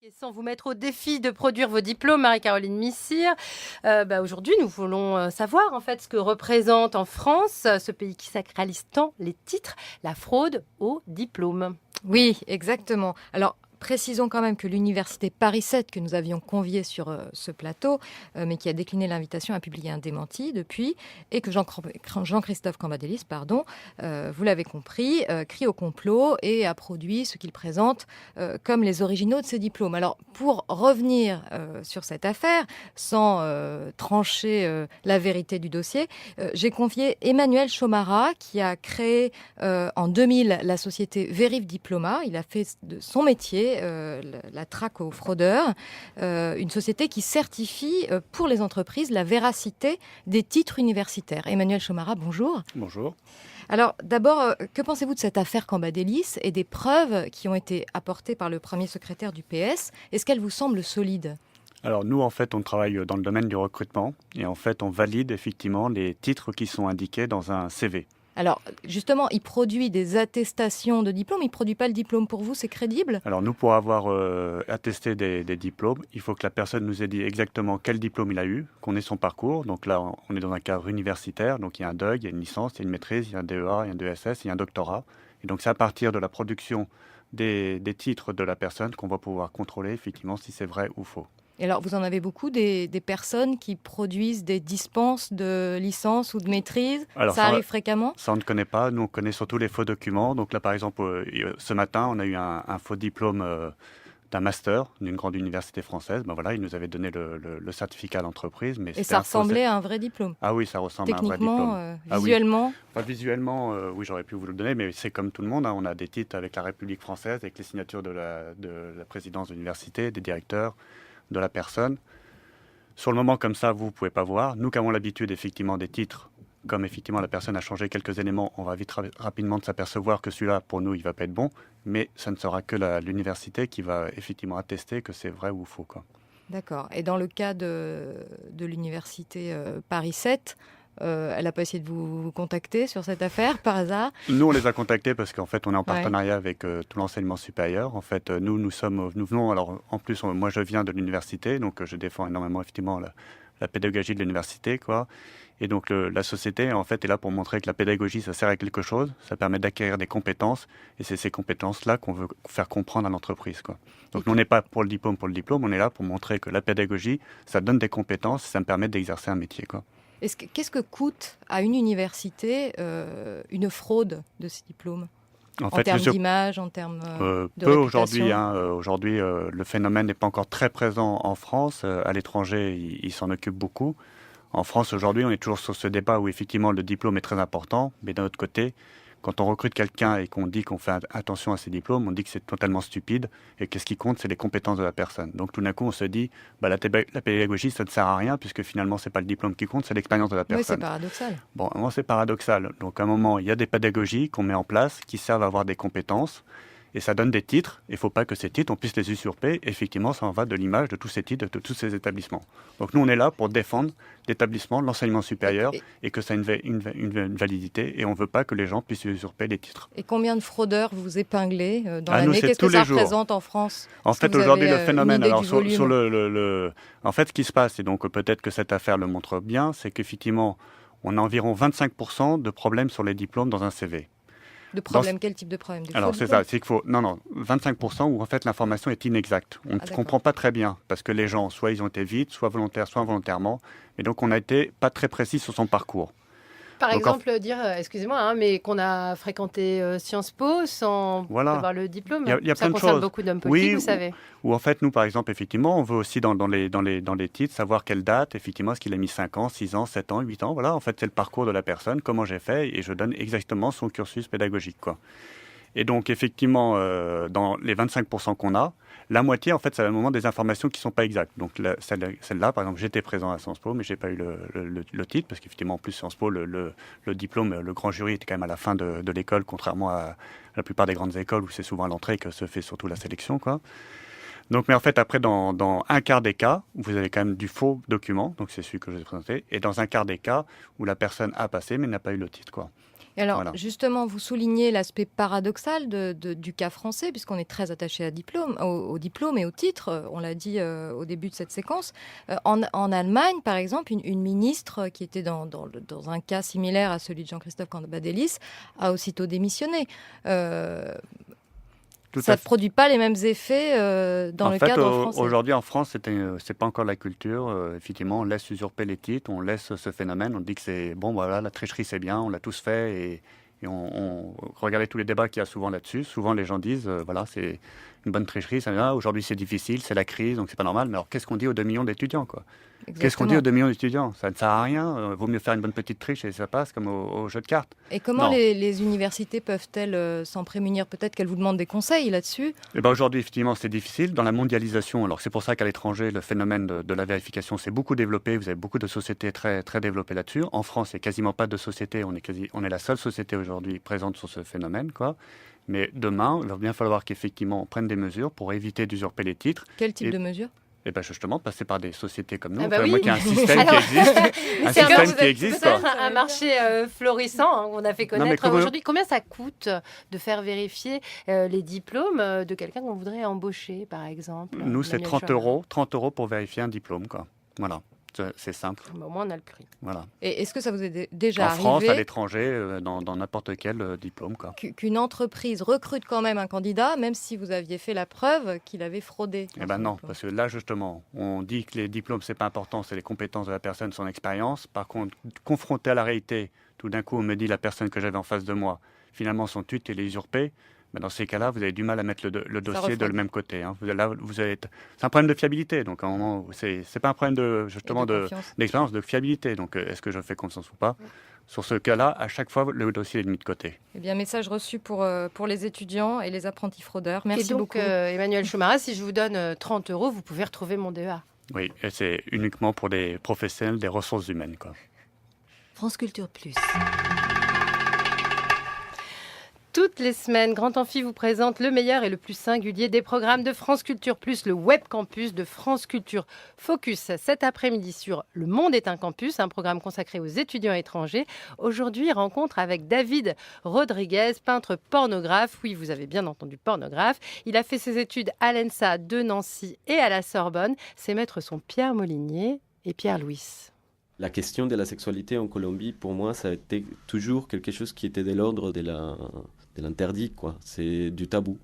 Et sans vous mettre au défi de produire vos diplômes, Marie-Caroline Missire, aujourd'hui, nous voulons savoir en fait ce que représente en France, ce pays qui sacralise tant les titres, la fraude aux diplômes. Oui, exactement. Alors, précisons quand même que l'université Paris 7, que nous avions conviée sur ce plateau, mais qui a décliné l'invitation, a publié un démenti depuis, et que Jean-Christophe Cambadélis, vous l'avez compris, crie au complot et a produit ce qu'il présente comme les originaux de ses diplômes. Alors, pour revenir sur cette affaire, sans trancher la vérité du dossier, j'ai confié Emmanuel Chomara, qui a créé en 2000 la société Veriv Diploma. Il a fait de son métier la traque aux fraudeurs, une société qui certifie pour les entreprises la véracité des titres universitaires. Emmanuel Chomara, bonjour. Bonjour. Alors d'abord, que pensez-vous de cette affaire Cambadélis et des preuves qui ont été apportées par le premier secrétaire du PS? Est-ce qu'elles vous semblent solides? Alors nous, en fait, on travaille dans le domaine du recrutement et en fait, on valide effectivement les titres qui sont indiqués dans un CV. Alors, justement, il produit des attestations de diplôme. Il ne produit pas le diplôme pour vous, c'est crédible? Alors nous, pour avoir attesté des diplômes, il faut que la personne nous ait dit exactement quel diplôme il a eu, qu'on ait son parcours. Donc là, on est dans un cadre universitaire, donc il y a un DEUG, il y a une licence, il y a une maîtrise, il y a un DEA, il y a un DESS, il y a un doctorat. Et donc c'est à partir de la production des titres de la personne qu'on va pouvoir contrôler effectivement si c'est vrai ou faux. Et alors, vous en avez beaucoup des personnes qui produisent des dispenses de licence ou de maîtrise? Alors, ça arrive fréquemment? Ça, on ne connaît pas. Nous, on connaît surtout les faux documents. Donc là, par exemple, ce matin, on a eu un faux diplôme d'un master d'une grande université française. Ben voilà, ils nous avaient donné le certificat d'entreprise. Mais et ça ressemblait à un vrai diplôme? Ah oui, ça ressemble à un vrai diplôme. Techniquement, visuellement? Oui. Enfin, visuellement, oui, j'aurais pu vous le donner, mais c'est comme tout le monde. Hein. On a des titres avec la République française, avec les signatures de la présidence de l'université, des directeurs, de la personne. Sur le moment, comme ça, vous ne pouvez pas voir. Nous qui avons l'habitude, effectivement, des titres, comme effectivement la personne a changé quelques éléments, on va vite rapidement de s'apercevoir que celui-là, pour nous, il ne va pas être bon. Mais ça ne sera que l'université qui va effectivement attester que c'est vrai ou faux, quoi. D'accord. Et dans le cas de l'université Paris 7, elle n'a pas essayé de vous contacter sur cette affaire, par hasard? Nous, on les a contactés parce qu'en fait, on est en partenariat avec tout l'enseignement supérieur. En fait, nous venons, alors en plus, moi je viens de l'université, donc je défends énormément effectivement la pédagogie de l'université, quoi. Et donc la société, en fait, est là pour montrer que la pédagogie, ça sert à quelque chose, ça permet d'acquérir des compétences, et c'est ces compétences-là qu'on veut faire comprendre à l'entreprise, quoi. Donc nous, on n'est pas pour le diplôme, on est là pour montrer que la pédagogie, ça donne des compétences, ça me permet d'exercer un métier, quoi. Qu'est-ce que coûte à une université une fraude de ces diplômes? En termes d'image, en termes de peu réputation? Aujourd'hui, le phénomène n'est pas encore très présent en France. À l'étranger, il s'en occupe beaucoup. En France, aujourd'hui, on est toujours sur ce débat où effectivement le diplôme est très important, mais d'un autre côté, quand on recrute quelqu'un et qu'on dit qu'on fait attention à ses diplômes, on dit que c'est totalement stupide et que ce qui compte, c'est les compétences de la personne. Donc tout d'un coup, on se dit, la pédagogie, ça ne sert à rien puisque finalement, c'est pas le diplôme qui compte, c'est l'expérience de la personne. Oui, c'est paradoxal. Bon, moi, c'est paradoxal. Donc à un moment, il y a des pédagogies qu'on met en place qui servent à avoir des compétences. Et ça donne des titres. Il ne faut pas que ces titres, on puisse les usurper. Effectivement, ça en va de l'image de tous ces titres, de tous ces établissements. Donc nous, on est là pour défendre l'établissement, l'enseignement supérieur, et que ça ait une validité. Et on ne veut pas que les gens puissent usurper les titres. Et combien de fraudeurs vous épinglez dans l'année? Qu'est-ce que ça représente en France? En fait, aujourd'hui, le phénomène, alors en fait, ce qui se passe, et donc peut-être que cette affaire le montre bien, c'est qu'effectivement, on a environ 25% de problèmes sur les diplômes dans un CV. De problème, quel type de problème? Alors c'est ça, c'est qu'il faut 25% où en fait l'information est inexacte. On ne comprend pas très bien parce que les gens, soit ils ont été vite, soit volontaires, soit involontairement, et donc on n'a été pas très précis sur son parcours. Par exemple, dire, excusez-moi, mais qu'on a fréquenté Sciences Po sans avoir le diplôme. Il y a ça plein de concerne choses. beaucoup d'hommes politiques, vous savez. Ou en fait, nous, par exemple, effectivement, on veut aussi dans les titres savoir quelle date, effectivement, est-ce qu'il a mis 5 ans, 6 ans, 7 ans, 8 ans. Voilà, en fait, c'est le parcours de la personne, comment j'ai fait, et je donne exactement son cursus pédagogique, quoi. Et donc, effectivement, dans les 25% qu'on a, la moitié, en fait, c'est à un moment des informations qui ne sont pas exactes. Donc, celle-là, par exemple, j'étais présent à Sciences Po, mais je n'ai pas eu le titre, parce qu'effectivement, en plus, Sciences Po, le diplôme, le grand jury était quand même à la fin de l'école, contrairement à la plupart des grandes écoles où c'est souvent à l'entrée que se fait surtout la sélection, quoi. Donc, mais en fait, après, dans un quart des cas, vous avez quand même du faux document, donc c'est celui que je vous ai présenté, et dans un quart des cas où la personne a passé, mais n'a pas eu le titre, quoi. Et alors, Voilà. justement, vous soulignez l'aspect paradoxal du cas français, puisqu'on est très attaché au diplôme et au titre, on l'a dit au début de cette séquence. En Allemagne, par exemple, une ministre qui était dans un cas similaire à celui de Jean-Christophe Cambadélis a aussitôt démissionné. Ça ne produit pas les mêmes effets dans le cadre français. Aujourd'hui, en France, c'est pas encore la culture. Effectivement, on laisse usurper les titres, on laisse ce phénomène. On dit que c'est bon, voilà, la tricherie c'est bien, on l'a tous fait. Et regardez tous les débats qu'il y a souvent là-dessus. Souvent, les gens disent, voilà, c'est une bonne tricherie. Aujourd'hui, c'est difficile, c'est la crise, donc c'est pas normal. Mais alors, qu'est-ce qu'on dit aux 2 millions d'étudiants, quoi ? Exactement. Qu'est-ce qu'on dit aux 2 millions d'étudiants ? Ça ne sert à rien. Vaut mieux faire une bonne petite triche et ça passe, comme au jeu de cartes. Et comment les universités peuvent-elles s'en prémunir ? Peut-être qu'elles vous demandent des conseils là-dessus ? Eh ben aujourd'hui, effectivement, c'est difficile. Dans la mondialisation, alors c'est pour ça qu'à l'étranger, le phénomène de la vérification s'est beaucoup développé. Vous avez beaucoup de sociétés très, très développées là-dessus. En France, il n'y a quasiment pas de société. On est la seule société aujourd'hui présente sur ce phénomène, quoi. Mais demain, il va bien falloir qu'effectivement on prenne des mesures pour éviter d'usurper les titres. Quel type de mesures ? Et bien justement, passer par des sociétés comme nous. Oui. Moi, qu'il y a un système qui existe. Un système qui existe. Peut-être un marché florissant qu'on a fait connaître aujourd'hui. Combien ça coûte de faire vérifier les diplômes de quelqu'un qu'on voudrait embaucher, par exemple ? Nous, c'est 30 €. 30 € pour vérifier un diplôme, quoi. Voilà. C'est simple. Au moins, on a le prix. Voilà. Et est-ce que ça vous est déjà arrivé ? En France, à l'étranger, dans n'importe quel diplôme, quoi. Qu'une entreprise recrute quand même un candidat, même si vous aviez fait la preuve qu'il avait fraudé. Eh bien non, parce que là, justement, on dit que les diplômes, c'est pas important, c'est les compétences de la personne, son expérience. Par contre, confronté à la réalité, tout d'un coup, on me dit la personne que j'avais en face de moi, finalement, son titre, il est usurpé. Ben dans ces cas-là, vous avez du mal à mettre le dossier de le même côté. Hein. C'est un problème de fiabilité. Donc, à un moment, c'est pas un problème d'expérience, de fiabilité. Donc, est-ce que je fais confiance ou pas ? Sur ce cas-là, à chaque fois, le dossier est mis de côté. Eh bien, message reçu pour les étudiants et les apprentis fraudeurs. Merci beaucoup. Emmanuel Choumara, si je vous donne 30 €, vous pouvez retrouver mon DEA. Oui, et c'est uniquement pour des professionnels des ressources humaines, quoi. France Culture Plus. Toutes les semaines, Grand Amphi vous présente le meilleur et le plus singulier des programmes de France Culture Plus, le Web Campus de France Culture. Focus cet après-midi sur Le Monde est un campus, un programme consacré aux étudiants étrangers. Aujourd'hui, rencontre avec David Rodriguez, peintre pornographe. Oui, vous avez bien entendu pornographe. Il a fait ses études à l'ENSA de Nancy et à la Sorbonne. Ses maîtres sont Pierre Molinier et Pierre Louis. La question de la sexualité en Colombie, pour moi, ça a été toujours quelque chose qui était de l'ordre de l'interdit, quoi. C'est du tabou,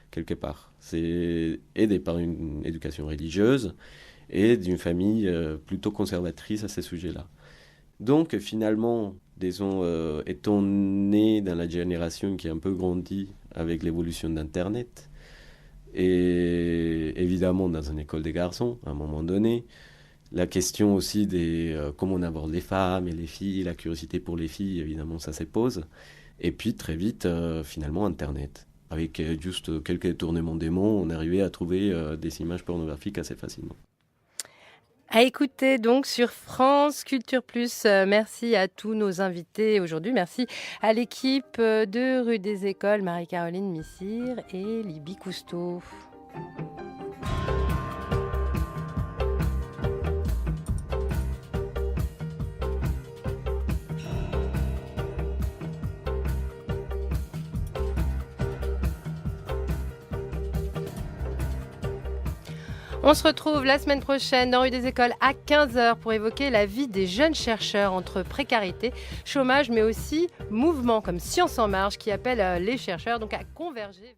quelque part. C'est aidé par une éducation religieuse et d'une famille plutôt conservatrice à ces sujets-là. Donc, finalement, disons, étant né dans la génération qui a un peu grandi avec l'évolution d'Internet, et évidemment dans une école des garçons, à un moment donné, la question aussi des comment on aborde les femmes et les filles, la curiosité pour les filles, évidemment, ça se pose. Et puis, très vite, finalement, Internet. Avec juste quelques tournements des mots, on arrivait à trouver des images pornographiques assez facilement. À écouter donc sur France Culture Plus. Merci à tous nos invités aujourd'hui. Merci à l'équipe de Rue des Écoles, Marie-Caroline Missire et Libye Cousteau. On se retrouve la semaine prochaine dans Rue des Écoles à 15h pour évoquer la vie des jeunes chercheurs entre précarité, chômage, mais aussi mouvement comme Science en marche qui appelle les chercheurs donc à converger.